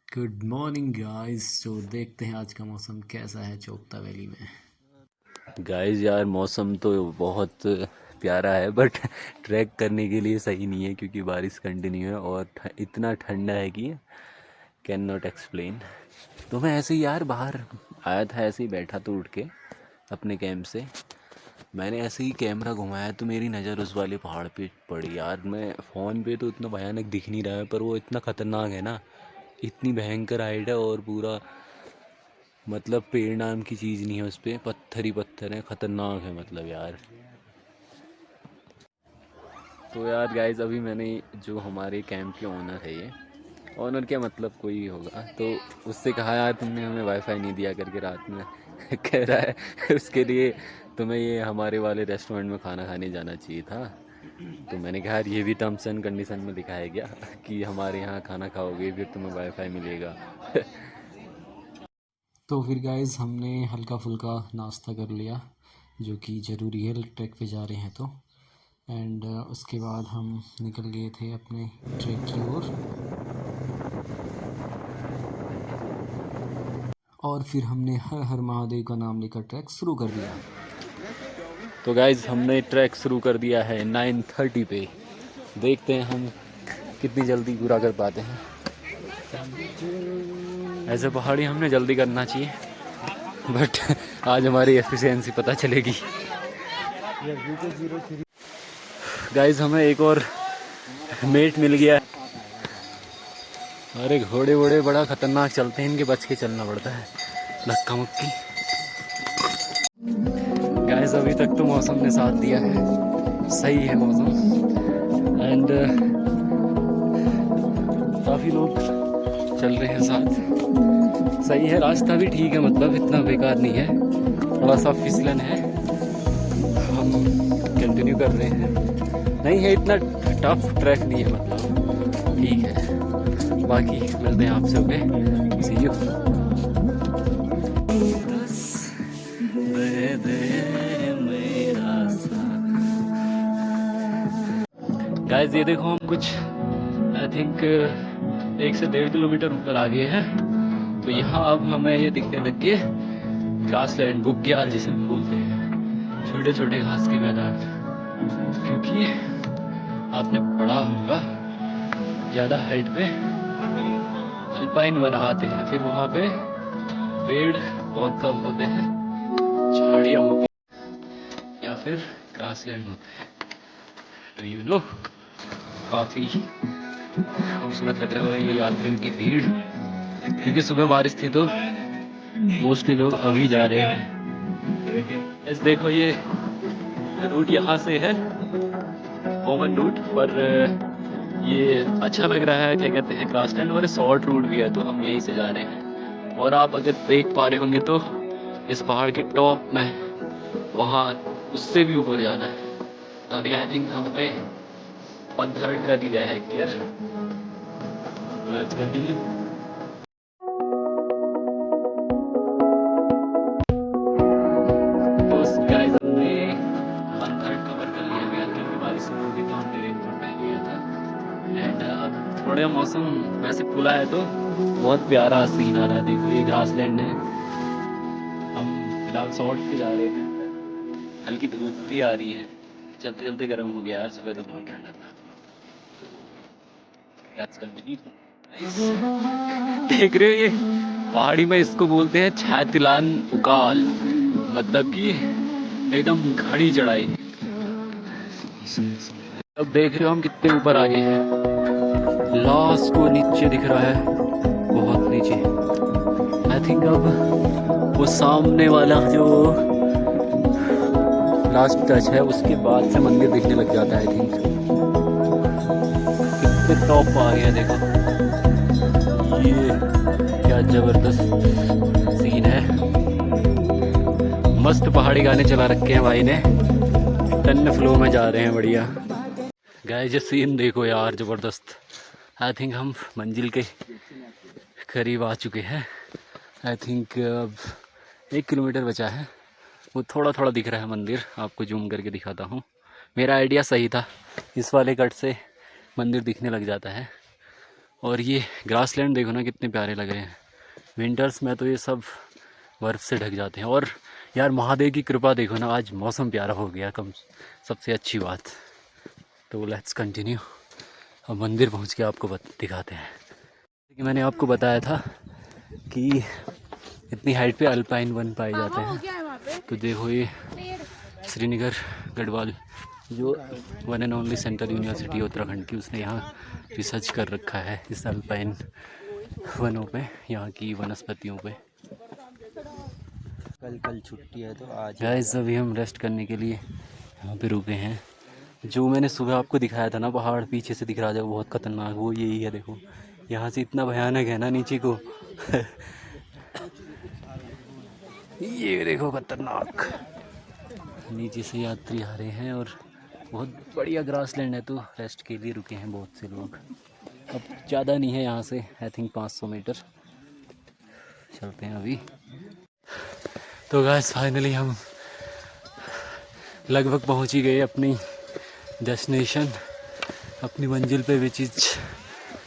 Good morning guys. तो देखते हैं आज का मौसम कैसा है चोपता वैली में। गाइस यार मौसम तो बहुत प्यारा है बट ट्रैक करने के लिए सही नहीं है क्योंकि बारिश कंटिन्यू है और इतना ठंडा है कि कैन नॉट एक्सप्लेन। तो मैं ऐसे ही यार बाहर आया था, ऐसे ही बैठा तो उठ के अपने कैंप से मैंने ऐसे ही कैमरा घुमाया तो मेरी नज़र उस वाले पहाड़ पे पड़ी। यार मैं फ़ोन पे तो इतना भयानक दिख नहीं रहा है पर वो इतना ख़तरनाक है ना, इतनी भयंकर हाइट है और पूरा मतलब पेड़ नाम की चीज़ नहीं है उस पर, पत्थर ही पत्थर है, ख़तरनाक है मतलब यार। तो यार गाइज अभी मैंने जो हमारे कैंप के ओनर है, ये ओनर क्या मतलब कोई होगा, तो उससे कहा यार तुमने हमें वाईफाई नहीं दिया करके रात में कह रहा है उसके लिए तुम्हें ये हमारे वाले रेस्टोरेंट में खाना खाने जाना चाहिए था। तो मैंने कहा यार ये भी टर्म्स एंड कंडीशन में लिखा है क्या कि हमारे यहाँ खाना खाओगे फिर तुम्हें वाईफाई मिलेगा। तो फिर गाइस हमने हल्का फुल्का नाश्ता कर लिया जो कि ज़रूरी है ट्रैक पे जा रहे हैं तो। एंड उसके बाद हम निकल गए थे अपने ट्रैक की ओर और फिर हमने हर हर महादेव का नाम लेकर ट्रैक शुरू कर दिया। तो गाइज हमने ट्रैक शुरू कर दिया है 9:30 पे। देखते हैं हम कितनी जल्दी पूरा कर पाते हैं। ऐसे पहाड़ी हमने जल्दी करना चाहिए बट आज हमारी एफिशिएंसी पता चलेगी। गाइज हमें एक और मेट मिल गया। अरे घोड़े वोड़े बड़ा खतरनाक चलते हैं, इनके बच के चलना पड़ता है, धक्का मुक्की। गाइज अभी तक तो मौसम ने साथ दिया है, सही है मौसम एंड काफ़ी लोग चल रहे हैं साथ। सही है, रास्ता भी ठीक है, मतलब इतना बेकार नहीं है, थोड़ा सा फिसलन है। हम कंटिन्यू कर रहे हैं, नहीं है इतना टफ ट्रैक नहीं है, मतलब ठीक है। बाकी मिलते हैं आपसे, ओके सी यू। गाइस ये देखो हम कुछ आई थिंक 1 से 1.5 किलोमीटर ऊपर आ गए हैं। तो यहाँ अब हमें ये दिखने लग गए ग्रास लैंड, बुग्याल जिसे बोलते हैं, छोटे छोटे घास के मैदान। क्योंकि आपने पढ़ा होगा ज़्यादा हाइट पे अल्पाइन बनाते हैं, फिर वहाँ पे पेड़ बहुत कम होते हैं, झाड़ियाँ होती हैं या फिर ग्रास लैंड होते हैं। तो यू नो काफ़ी खूबसूरत लग रहा है ये यात्रियों की भीड़, क्योंकि सुबह बारिश थी तो मोस्टली लोग अभी जा रहे हैं। इस देखो ये रूट यहाँ से है कॉमन रूट, पर ये अच्छा लग रहा है, क्या कहते हैं ग्रास लैंड, और शॉर्ट रूट भी है तो हम यहीं से जा रहे हैं। और आप अगर देख पा रहे होंगे तो इस पहाड़ के टॉप में वहाँ उससे भी ऊपर जाना है। तो अभी आई थिंक हमें 1/3 कर दिया है क्लियर। तो गाइस हमने 1/3 कवर कर लिया है क्योंकि बारिश शुरू हो गई तो हमने रेनकोट पहन लिया था। एंड अब थोड़ा मौसम वैसे खुला है तो बहुत प्यारा सीन आ रहा है। देखो ये ग्रास लैंड है, हम फिलहाल शॉर्ट पे जा रहे हैं, हल्की धूप भी आ रही है, चलते चलते गर्म हो गया यार, सुबह तो बहुत ठंडा था। देख रहे हो ये पहाड़ी में इसको बोलते हैं छैतिलान उकाल, मतलब कि एकदम घड़ी चढ़ाई। अब देख रहे हो हम कितने ऊपर आ गए हैं, लास्ट वो नीचे दिख रहा है, बहुत नीचे। आई थिंक अब वो सामने वाला जो लास्ट टच है उसके बाद से मंदिर दिखने लग जाता है। आई थिंक कितने टॉप आ गया, देखो ये क्या जबरदस्त सीन है। मस्त पहाड़ी गाने चला रखे हैं भाई ने, टन फ्लो में जा रहे हैं बढ़िया। गाइस ये सीन देखो यार जबरदस्त। आई थिंक हम मंजिल के करीब आ चुके हैं। आई थिंक अब 1 किलोमीटर बचा है, वो थोड़ा थोड़ा दिख रहा है मंदिर, आपको जूम करके दिखाता हूँ। मेरा आइडिया सही था, इस वाले कट से मंदिर दिखने लग जाता है, और ये ग्रासलैंड देखो ना कितने प्यारे लग रहे हैं। विंटर्स में तो ये सब बर्फ़ से ढक जाते हैं। और यार महादेव की कृपा देखो ना, आज मौसम प्यारा हो गया कम, सबसे अच्छी बात। तो लेट्स कंटिन्यू, अब मंदिर पहुंच के आपको दिखाते हैं। कि मैंने आपको बताया था कि इतनी हाइट पे अल्पाइन वन पाए जाते हैं। तो देखो ये श्रीनगर गढ़वाल, जो one and only central university Uttarakhand की, उसने यहाँ रिसर्च कर रखा है इस अल्पाइन वनों पे, यहाँ की वनस्पतियों पे। कल छुट्टी है तो आज गाइस अभी हम रेस्ट करने के लिए यहाँ पे रुके हैं। जो मैंने सुबह आपको दिखाया था ना, पहाड़ पीछे से दिख रहा था बहुत खतरनाक, वो यही है। देखो यहाँ से इतना भयानक है ना नीचे को ये देखो खतरनाक, नीचे से यात्री आ रहे हैं। और बहुत बढ़िया ग्रासलैंड है, तो रेस्ट के लिए रुके हैं बहुत से लोग। अब ज़्यादा नहीं है यहाँ से, आई थिंक 500 मीटर चलते हैं अभी। तो गाइस फाइनली हम लगभग पहुँच ही गए अपनी डेस्टिनेशन, अपनी मंजिल पे, विच इज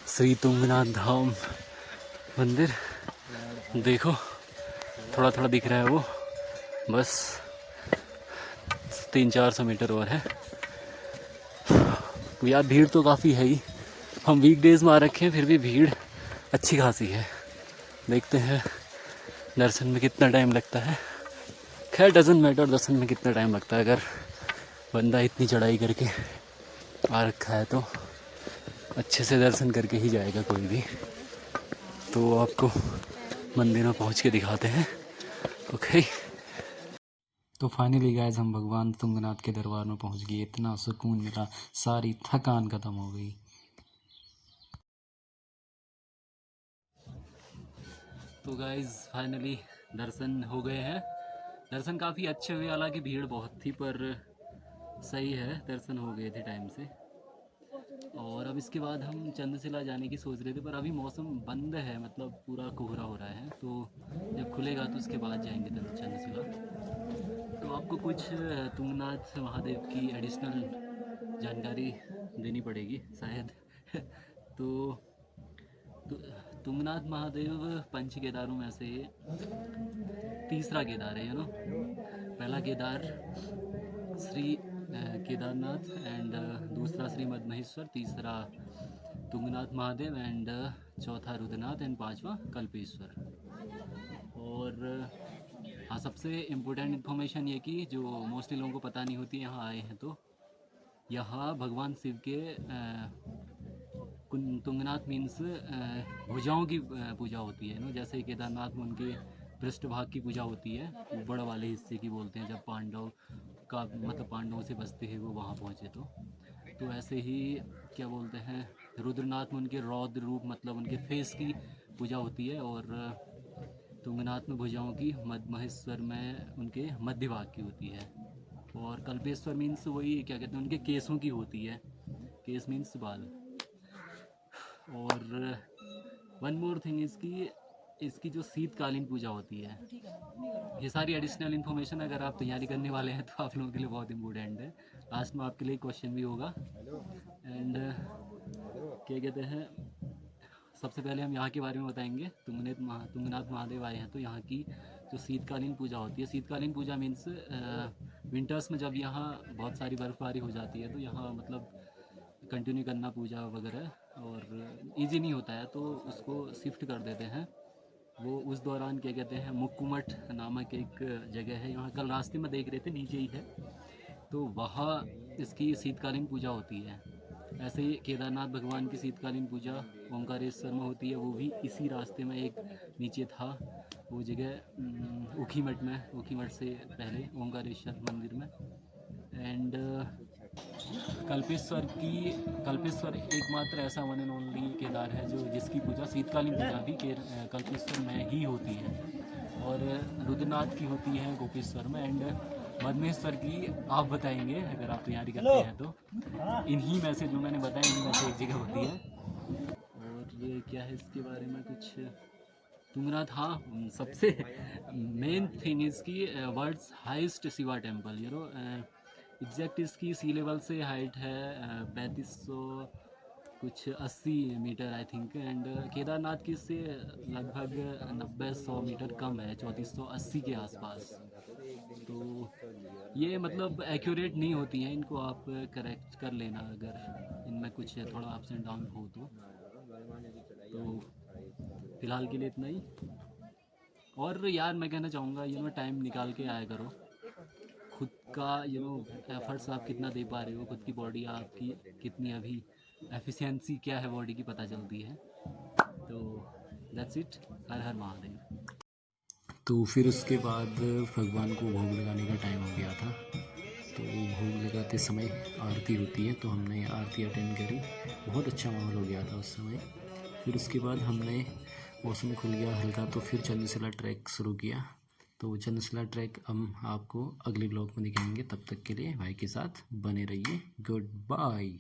श्री तुंगनाथ धाम मंदिर। देखो थोड़ा थोड़ा दिख रहा है वो, बस 300-400 मीटर और है। यार भीड़ तो काफ़ी है ही, हम वीकडेज में आ रखे हैं, फिर भी भीड़ अच्छी खासी है। देखते हैं दर्शन में कितना टाइम लगता है। खैर डजंट मैटर दर्शन में कितना टाइम लगता है, अगर बंदा इतनी चढ़ाई करके आ रखा है तो अच्छे से दर्शन करके ही जाएगा कोई भी। तो आपको मंदिर में पहुंच के दिखाते हैं। ओके। तो फाइनली गाइस हम भगवान तुंगनाथ के दरबार में पहुंच गए। इतना सुकून मिला, सारी थकान खत्म हो गई। तो गाइस फाइनली दर्शन हो गए हैं। दर्शन काफ़ी अच्छे हुए, हालांकि भीड़ बहुत थी, पर सही है, दर्शन हो गए थे टाइम से। और अब इसके बाद हम चंद्रशिला जाने की सोच रहे थे, पर अभी मौसम बंद है, मतलब पूरा कोहरा हो रहा है। तो जब खुलेगा तो उसके बाद जाएंगे चंद्रशिला। तो आपको कुछ तुंगनाथ महादेव की एडिशनल जानकारी देनी पड़ेगी शायद तो तुंगनाथ महादेव पंच केदारों में से तीसरा केदार है, पहला केदार श्री केदारनाथ एंड दूसरा श्री मद्महेश्वर, तीसरा तुंगनाथ महादेव एंड चौथा रुद्रनाथ एंड पांचवा कल्पेश्वर। और हाँ, सबसे इम्पोर्टेंट इन्फॉर्मेशन ये कि जो मोस्टली लोगों को पता नहीं होती, यहाँ आए हैं तो यहाँ भगवान शिव के तुंगनाथ मीन्स भुजाओं की पूजा होती है ना। जैसे केदारनाथ में उनके पृष्ठभाग की पूजा होती है, ऊपर वाले हिस्से की बोलते हैं, जब पांडव का मतलब पांडवों से बचते हैं वो वहाँ पहुँचे। तो ऐसे ही क्या बोलते हैं, रुद्रनाथ में उनके रौद्र रूप मतलब उनके फेस की पूजा होती है। और तुंगनाथ में भुजाओं की, महेश्वर में उनके मध्य भाग की होती है। और कल्पेश्वर मीन्स वही क्या कहते हैं, उनके केसों की होती है, केस मीन्स बाल। और वन मोर थिंग इसकी जो शीतकालीन पूजा होती है, ये सारी एडिशनल इन्फॉर्मेशन अगर आप तैयारी करने वाले हैं तो आप लोगों के लिए बहुत इम्पोर्टेंट है। लास्ट में आपके लिए क्वेश्चन भी होगा। एंड क्या कहते हैं, सबसे पहले हम यहाँ के बारे में बताएंगे। तुंगनाथ महादेव आए हैं तो यहाँ की जो शीतकालीन पूजा होती है, शीतकालीन पूजा मीन्स विंटर्स में जब यहाँ बहुत सारी बर्फ़बारी हो जाती है तो यहाँ मतलब कंटिन्यू करना पूजा वगैरह और इजी नहीं होता है, तो उसको शिफ्ट कर देते हैं। वो उस दौरान क्या कहते हैं, मुक्कुमठ नामक एक जगह है, यहाँ कल रास्ते में देख रहे थे, नीचे ही है, तो वहाँ इसकी शीतकालीन पूजा होती है। ऐसे ही केदारनाथ भगवान की शीतकालीन पूजा ओंकारेश्वर में होती है, वो भी इसी रास्ते में एक नीचे था वो जगह, ऊखीमठ में, ऊखीमठ से पहले ओंकारेश्वर मंदिर में। एंड कल्पेश्वर एकमात्र ऐसा वन एंड ओनली केदार है जो जिसकी पूजा शीतकालीन पूजा भी कल्पेश्वर में ही होती है। और रुद्रनाथ की होती है गोपेश्वर में। एंड मद्महेश्वर की आप बताएंगे अगर आप तैयारी करते हैं तो, इन्हीं में से जो मैंने बताया इन्हीं में से एक जगह होती है। और ये क्या है इसके बारे में कुछ तुंगनाथ, हाँ, सबसे मेन थिंग इसकी world's highest Shiva temple, exact इसकी सी लेवल से हाइट है 3500 कुछ 80 metre I think, and Kedarnath की से लगभग 90-100 मीटर कम है, 3480 के आसपास। तो ये मतलब एक्यूरेट नहीं होती हैं, इनको आप करेक्ट कर लेना अगर इनमें कुछ थोड़ा अप्स एंड डाउन हो तो फ़िलहाल के लिए इतना ही। और यार मैं कहना चाहूँगा टाइम निकाल के आया करो, खुद का एफर्ट्स आप कितना दे पा रहे हो, खुद की बॉडी आपकी कितनी अभी एफिशिएंसी क्या है बॉडी की पता चलती है। तो दैट्स इट। हर हर महादेव। तो फिर उसके बाद भगवान को भोग लगाने का टाइम हो गया था। तो भोग लगाते समय आरती होती है, तो हमने आरती अटेंड करी। बहुत अच्छा माहौल हो गया था उस समय। फिर उसके बाद हमने मौसम खुल गया हल्का, तो फिर चंद्रशिला ट्रैक शुरू किया। तो चंद्रशिला ट्रैक हम आपको अगले ब्लॉग में दिखाएंगे। तब तक के लिए भाई के साथ बने रहिए। Good bye.